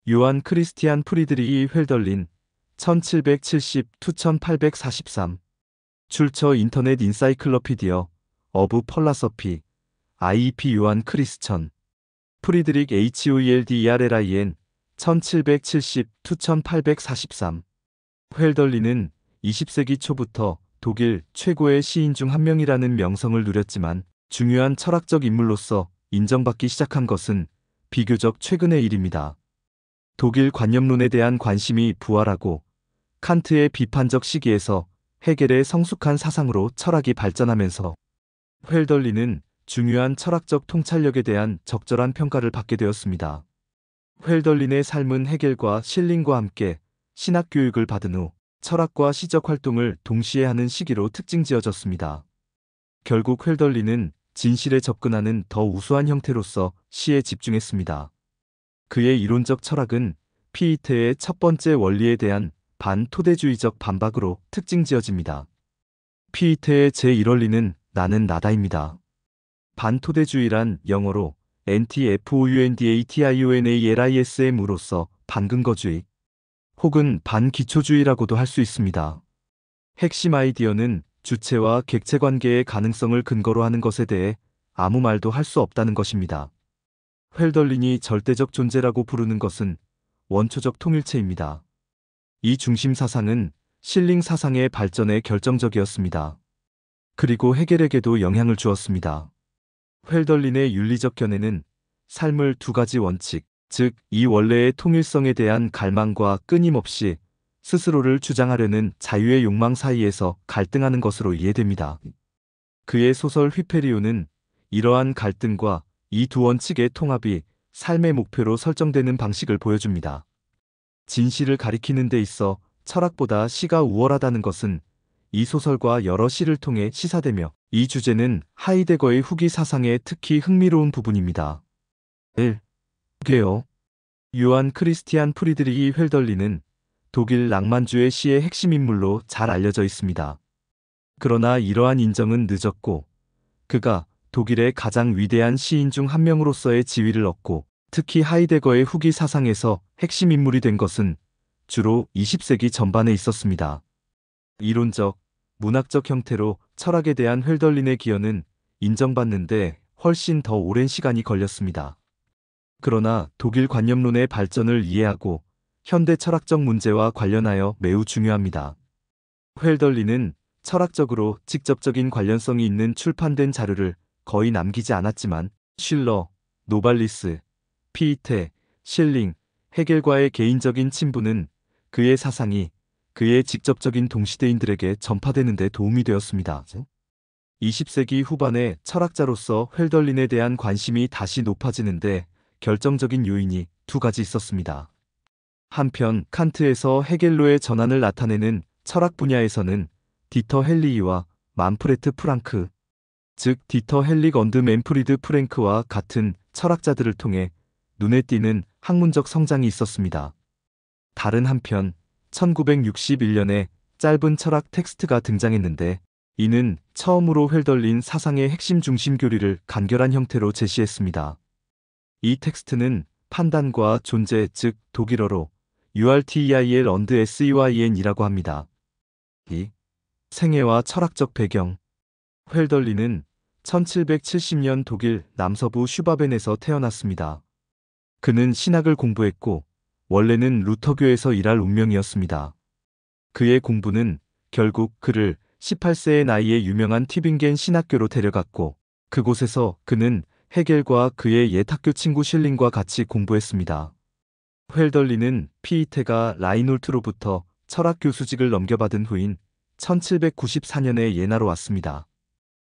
요한 크리스티안 프리드리히 훻덜린 1770-1843 출처 인터넷 인사이클로피디어 어브 펄라서피 IEP 요한 크리스천 프리드릭 HOELDERLIN 1770-1843 훻덜린은 20세기 초부터 독일 최고의 시인 중 한 명이라는 명성을 누렸지만 중요한 철학적 인물로서 인정받기 시작한 것은 비교적 최근의 일입니다. 독일 관념론에 대한 관심이 부활하고 칸트의 비판적 시기에서 헤겔의 성숙한 사상으로 철학이 발전하면서 훻덜린은 중요한 철학적 통찰력에 대한 적절한 평가를 받게 되었습니다. 훻덜린의 삶은 헤겔과 실링과 함께 신학 교육을 받은 후 철학과 시적 활동을 동시에 하는 시기로 특징지어졌습니다. 결국 훻덜린은 진실에 접근하는 더 우수한 형태로서 시에 집중했습니다. 그의 이론적 철학은 피이테의 첫 번째 원리에 대한 반토대주의적 반박으로 특징지어집니다. 피이테의 제1원리는 나는 나다입니다. 반토대주의란 영어로 anti-foundationalism으로서 반근거주의 혹은 반기초주의라고도 할 수 있습니다. 핵심 아이디어는 주체와 객체 관계의 가능성을 근거로 하는 것에 대해 아무 말도 할 수 없다는 것입니다. 훻덜린이 절대적 존재라고 부르는 것은 원초적 통일체입니다. 이 중심 사상은 실링 사상의 발전에 결정적이었습니다. 그리고 헤겔에게도 영향을 주었습니다. 훻덜린의 윤리적 견해는 삶을 두 가지 원칙, 즉 이 원래의 통일성에 대한 갈망과 끊임없이 스스로를 주장하려는 자유의 욕망 사이에서 갈등하는 것으로 이해됩니다. 그의 소설 휘페리온은 이러한 갈등과 이 두 원칙의 통합이 삶의 목표로 설정되는 방식을 보여줍니다. 진실을 가리키는 데 있어 철학보다 시가 우월하다는 것은 이 소설과 여러 시를 통해 시사되며 이 주제는 하이데거의 후기 사상의 특히 흥미로운 부분입니다. 1. 게요. 요한 크리스티안 프리드리히 훻덜린은 독일 낭만주의 시의 핵심 인물로 잘 알려져 있습니다. 그러나 이러한 인정은 늦었고 그가 독일의 가장 위대한 시인 중 한 명으로서의 지위를 얻고 특히 하이데거의 후기 사상에서 핵심 인물이 된 것은 주로 20세기 전반에 있었습니다. 이론적, 문학적 형태로 철학에 대한 훻덜린의 기여는 인정받는데 훨씬 더 오랜 시간이 걸렸습니다. 그러나 독일 관념론의 발전을 이해하고 현대 철학적 문제와 관련하여 매우 중요합니다. 훻덜린은 철학적으로 직접적인 관련성이 있는 출판된 자료를 거의 남기지 않았지만 슐러, 노발리스, 피이테, 실링, 헤겔과의 개인적인 친분은 그의 사상이 그의 직접적인 동시대인들에게 전파되는 데 도움이 되었습니다. 20세기 후반에 철학자로서 훻덜린에 대한 관심이 다시 높아지는데 결정적인 요인이 두 가지 있었습니다. 한편 칸트에서 헤겔로의 전환을 나타내는 철학 분야에서는 디터 헬리히와 만프레트 프랑크, 즉 디터 헬릭 언드 맨프리드 프랭크와 같은 철학자들을 통해 눈에 띄는 학문적 성장이 있었습니다. 다른 한편 1961년에 짧은 철학 텍스트가 등장했는데 이는 처음으로 훻덜린 사상의 핵심 중심 교리를 간결한 형태로 제시했습니다. 이 텍스트는 판단과 존재, 즉 독일어로 URTEIL 언드 SEYN이라고 합니다. 이 생애와 철학적 배경. 훻덜린은 1770년 독일 남서부 슈바벤에서 태어났습니다. 그는 신학을 공부했고 원래는 루터교에서 일할 운명이었습니다. 그의 공부는 결국 그를 18세의 나이에 유명한 튜빙겐 신학교로 데려갔고 그곳에서 그는 헤겔과 그의 옛 학교 친구 실링과 같이 공부했습니다. 훻덜린은 피이테가 라이놀트로부터 철학 교수직을 넘겨받은 후인 1794년에 예나로 왔습니다.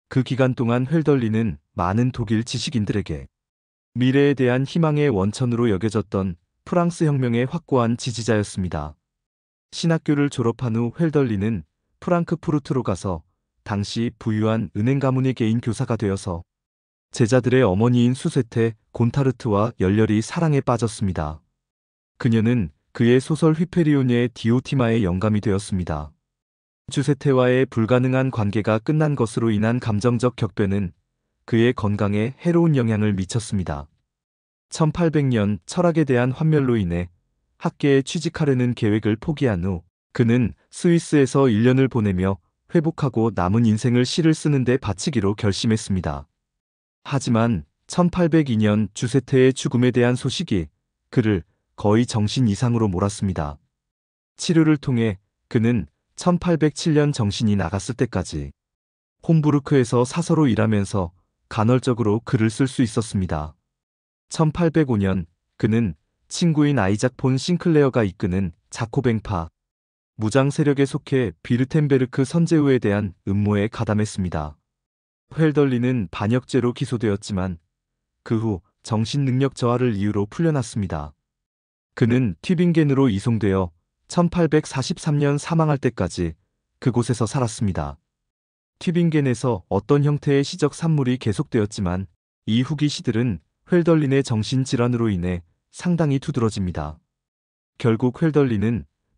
그 기간 동안 훻덜린은 많은 독일 지식인들에게 미래에 대한 희망의 원천으로 여겨졌던 프랑스 혁명의 확고한 지지자였습니다. 신학교를 졸업한 후 훻덜린은 프랑크푸르트로 가서 당시 부유한 은행 가문의 개인 교사가 되어서 제자들의 어머니인 수세테 곤타르트와 열렬히 사랑에 빠졌습니다. 그녀는 그의 소설 휘페리온의 디오티마의 영감이 되었습니다. 주세테와의 불가능한 관계가 끝난 것으로 인한 감정적 격변은 그의 건강에 해로운 영향을 미쳤습니다. 1800년 철학에 대한 환멸로 인해 학계에 취직하려는 계획을 포기한 후 그는 스위스에서 1년을 보내며 회복하고 남은 인생을 시를 쓰는 데 바치기로 결심했습니다. 하지만 1802년 주세태의 죽음에 대한 소식이 그를 거의 정신 이상으로 몰았습니다. 치료를 통해 그는 1807년 정신이 나갔을 때까지 홈부르크에서 사서로 일하면서 간헐적으로 글을 쓸 수 있었습니다. 1805년 그는 친구인 아이작 폰 싱클레어가 이끄는 자코뱅파 무장 세력에 속해 비르텐베르크 선제우에 대한 음모에 가담했습니다. 회 반역죄로 기소되었지만 그 후 정신능력 저하를 이유로 풀려났습니다. 그는 튜빙겐으로 이송되어 1843년 사망할 때까지 그곳에서 살았습니다. 튜빙겐에서 어떤 형태의 시적 산물이 계속되었지만 이 후기 시들은 회 정신질환으로 인해 상당히 두드러집니다. 결국 회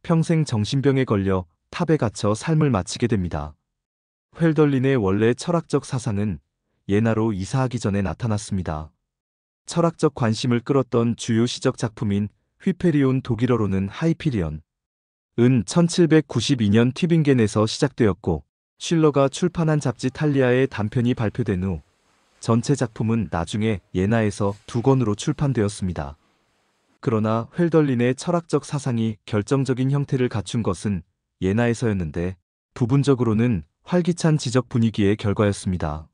평생 정신병에 걸려 탑에 갇혀 삶을 마치게 됩니다. 회 원래 철학적 사상은 예나로 이사하기 전에 나타났습니다. 철학적 관심을 끌었던 주요 시적 작품인 휘페리온 독일어로는 하이피리언 은 1792년 튜빙겐에서 시작되었고 슐러가 출판한 잡지 탈리아의 단편이 발표된 후 전체 작품은 나중에 예나에서 2권으로 출판되었습니다. 그러나 회 철학적 사상이 결정적인 형태를 갖춘 것은 예나에서였는데 부분적으로는 활기찬 지적 분위기의 결과였습니다.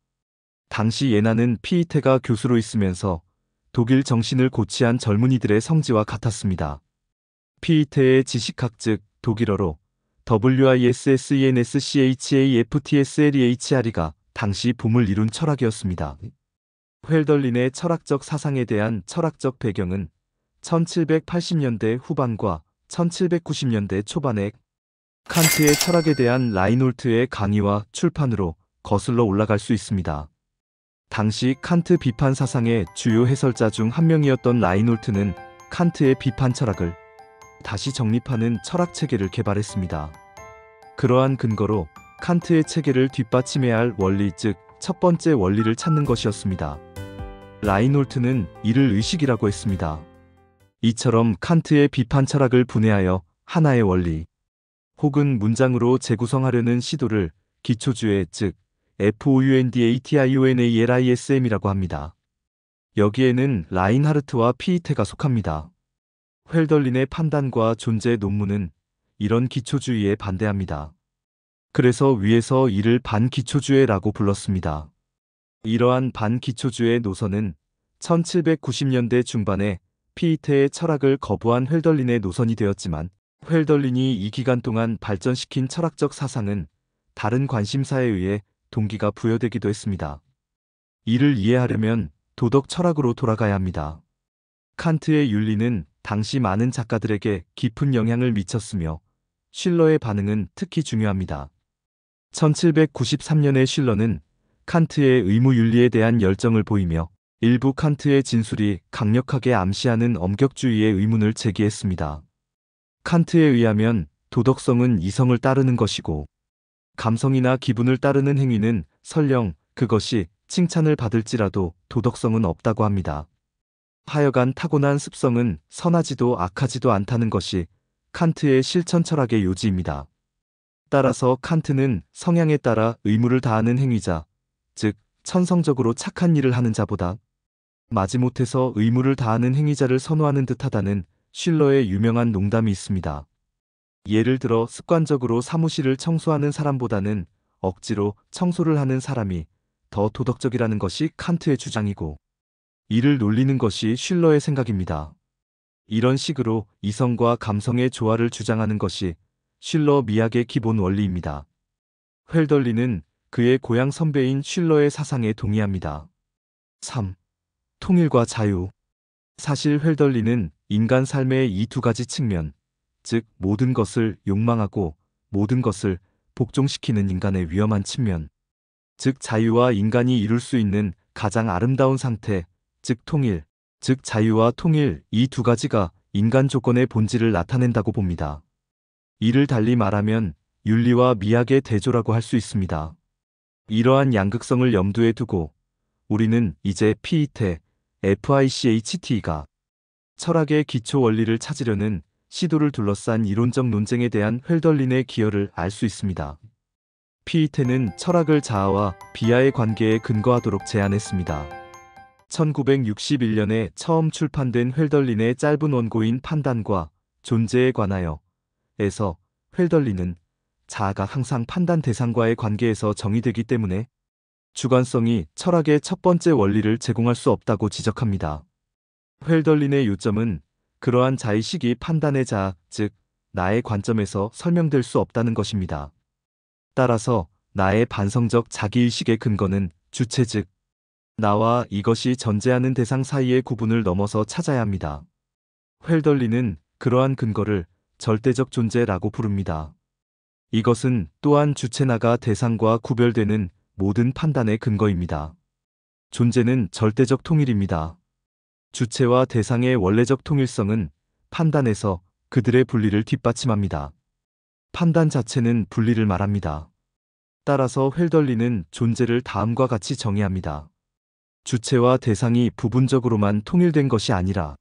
당시 예나는 피이테가 교수로 있으면서 독일 정신을 고취한 젊은이들의 성지와 같았습니다. 피이테의 지식학 즉 독일어로 WISSENSCHAFTSLEHR이가 당시 붐을 이룬 철학이었습니다. 회 철학적 사상에 대한 철학적 배경은 1780년대 후반과 1790년대 초반에 칸트의 철학에 대한 라인홀트의 강의와 출판으로 거슬러 올라갈 수 있습니다. 당시 칸트 비판 사상의 주요 해설자 중 한 명이었던 라인홀트는 칸트의 비판 철학을 다시 정립하는 철학 체계를 개발했습니다. 그러한 근거로 칸트의 체계를 뒷받침해야 할 원리 즉 첫 번째 원리를 찾는 것이었습니다. 라인홀트는 이를 의식이라고 했습니다. 이처럼 칸트의 비판 철학을 분해하여 하나의 원리 혹은 문장으로 재구성하려는 시도를 기초주의 즉 FOUNDATIONALISM이라고 합니다. 여기에는 라인하르트와 피이테가 속합니다. 회 판단과 존재 논문은 이런 기초주의에 반대합니다. 그래서 위에서 이를 반기초주의라고 불렀습니다. 이러한 반기초주의 노선은 1790년대 중반에 피이테의 철학을 거부한 회 노선이 되었지만 회 이 기간 동안 발전시킨 철학적 사상은 다른 관심사에 의해 동기가 부여되기도 했습니다. 이를 이해하려면 도덕 철학으로 돌아가야 합니다. 칸트의 윤리는 당시 많은 작가들에게 깊은 영향을 미쳤으며 슐러의 반응은 특히 중요합니다. 1793년에 슐러는 칸트의 의무윤리에 대한 열정을 보이며 일부 칸트의 진술이 강력하게 암시하는 엄격주의의 의문을 제기했습니다. 칸트에 의하면 도덕성은 이성을 따르는 것이고 감성이나 기분을 따르는 행위는 설령 그것이 칭찬을 받을지라도 도덕성은 없다고 합니다. 하여간 타고난 습성은 선하지도 악하지도 않다는 것이 칸트의 실천 철학의 요지입니다. 따라서 칸트는 성향에 따라 의무를 다하는 행위자, 즉 천성적으로 착한 일을 하는 자보다 마지못해서 의무를 다하는 행위자를 선호하는 듯하다는 슐러의 유명한 농담이 있습니다. 예를 들어 습관적으로 사무실을 청소하는 사람보다는 억지로 청소를 하는 사람이 더 도덕적이라는 것이 칸트의 주장이고 이를 놀리는 것이 슐러의 생각입니다. 이런 식으로 이성과 감성의 조화를 주장하는 것이 슐러 미학의 기본 원리입니다. 회 그의 고향 선배인 슐러의 사상에 동의합니다. 3. 통일과 자유. 사실 회 인간 삶의 이 두 가지 측면, 즉 모든 것을 욕망하고 모든 것을 복종시키는 인간의 위험한 측면, 즉 자유와 인간이 이룰 수 있는 가장 아름다운 상태, 즉 통일, 즉 자유와 통일 이 두 가지가 인간 조건의 본질을 나타낸다고 봅니다. 이를 달리 말하면 윤리와 미학의 대조라고 할 수 있습니다. 이러한 양극성을 염두에 두고 우리는 이제 피이테, FICHT가 철학의 기초 원리를 찾으려는 시도를 둘러싼 이론적 논쟁에 대한 헐덜린의 기여를 알 수 있습니다. 피이테는 철학을 자아와 비아의 관계에 근거하도록 제안했습니다. 1961년에 처음 출판된 헐덜린의 짧은 원고인 판단과 존재에 관하여 에서 헐덜린은 자아가 항상 판단 대상과의 관계에서 정의되기 때문에 주관성이 철학의 첫 번째 원리를 제공할 수 없다고 지적합니다. 헐덜린의 요점은 그러한 자의식이 판단의 자아, 즉 나의 관점에서 설명될 수 없다는 것입니다. 따라서 나의 반성적 자기의식의 근거는 주체 즉 나와 이것이 전제하는 대상 사이의 구분을 넘어서 찾아야 합니다. 헐덜린은 그러한 근거를 절대적 존재라고 부릅니다. 이것은 또한 주체나가 대상과 구별되는 모든 판단의 근거입니다. 존재는 절대적 통일입니다. 주체와 대상의 원래적 통일성은 판단에서 그들의 분리를 뒷받침합니다. 판단 자체는 분리를 말합니다. 따라서 헐덜린은 존재를 다음과 같이 정의합니다. 주체와 대상이 부분적으로만 통일된 것이 아니라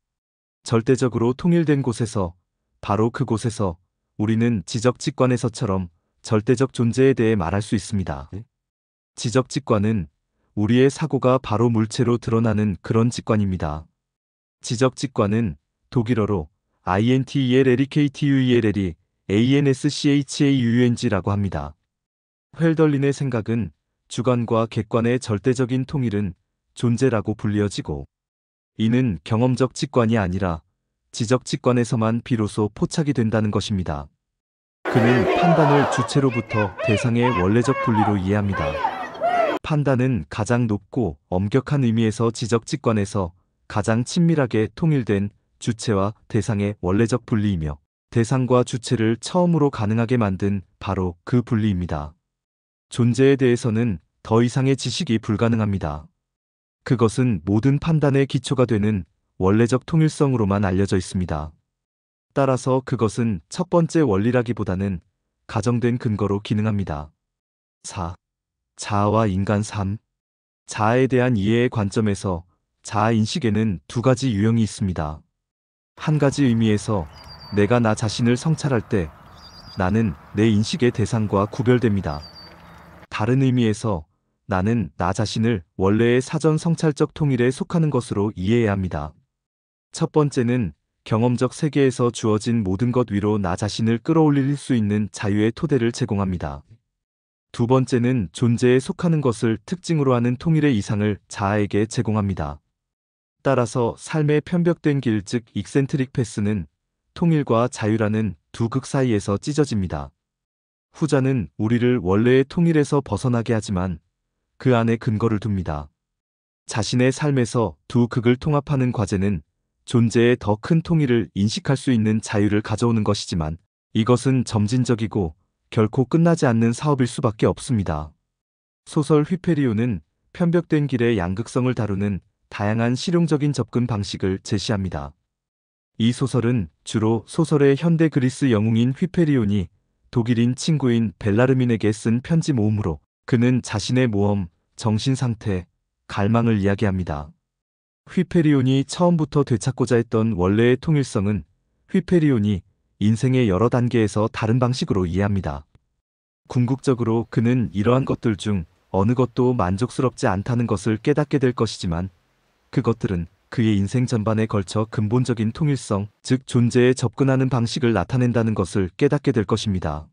절대적으로 통일된 곳에서 바로 그곳에서 우리는 지적직관에서처럼 절대적 존재에 대해 말할 수 있습니다. 지적직관은 우리의 사고가 바로 물체로 드러나는 그런 직관입니다. 지적직관은 독일어로 INTELLEKTUELL이 ANSCHAUNG라고 합니다. 헐덜린의 생각은 주관과 객관의 절대적인 통일은 존재라고 불리어지고 이는 경험적 직관이 아니라 지적 직관에서만 비로소 포착이 된다는 것입니다. 그는 판단을 주체로부터 대상의 원래적 분리로 이해합니다. 판단은 가장 높고 엄격한 의미에서 지적 직관에서 가장 친밀하게 통일된 주체와 대상의 원래적 분리이며 대상과 주체를 처음으로 가능하게 만든 바로 그 분리입니다. 존재에 대해서는 더 이상의 지식이 불가능합니다. 그것은 모든 판단의 기초가 되는 원래적 통일성으로만 알려져 있습니다. 따라서 그것은 첫 번째 원리라기보다는 가정된 근거로 기능합니다. 4. 자아와 인간 3. 자아에 대한 이해의 관점에서 자아 인식에는 두 가지 유형이 있습니다. 한 가지 의미에서 내가 나 자신을 성찰할 때 나는 내 인식의 대상과 구별됩니다. 다른 의미에서 나는 나 자신을 원래의 사전 성찰적 통일에 속하는 것으로 이해해야 합니다. 첫 번째는 경험적 세계에서 주어진 모든 것 위로 나 자신을 끌어올릴 수 있는 자유의 토대를 제공합니다. 두 번째는 존재에 속하는 것을 특징으로 하는 통일의 이상을 자아에게 제공합니다. 따라서 삶의 편벽된 길 즉 익센트릭 패스는 통일과 자유라는 두 극 사이에서 찢어집니다. 후자는 우리를 원래의 통일에서 벗어나게 하지만 그 안에 근거를 둡니다. 자신의 삶에서 두 극을 통합하는 과제는 존재의 더 큰 통일을 인식할 수 있는 자유를 가져오는 것이지만 이것은 점진적이고 결코 끝나지 않는 사업일 수밖에 없습니다. 소설 휘페리온은 편벽된 길의 양극성을 다루는 다양한 실용적인 접근 방식을 제시합니다. 이 소설은 주로 소설의 현대 그리스 영웅인 휘페리온이 독일인 친구인 벨라르민에게 쓴 편지 모음으로 그는 자신의 모험, 정신 상태, 갈망을 이야기합니다. 휘페리온이 처음부터 되찾고자 했던 원래의 통일성은 휘페리온이 인생의 여러 단계에서 다른 방식으로 이해합니다. 궁극적으로 그는 이러한 것들 중 어느 것도 만족스럽지 않다는 것을 깨닫게 될 것이지만 그것들은 그의 인생 전반에 걸쳐 근본적인 통일성, 즉 존재에 접근하는 방식을 나타낸다는 것을 깨닫게 될 것입니다.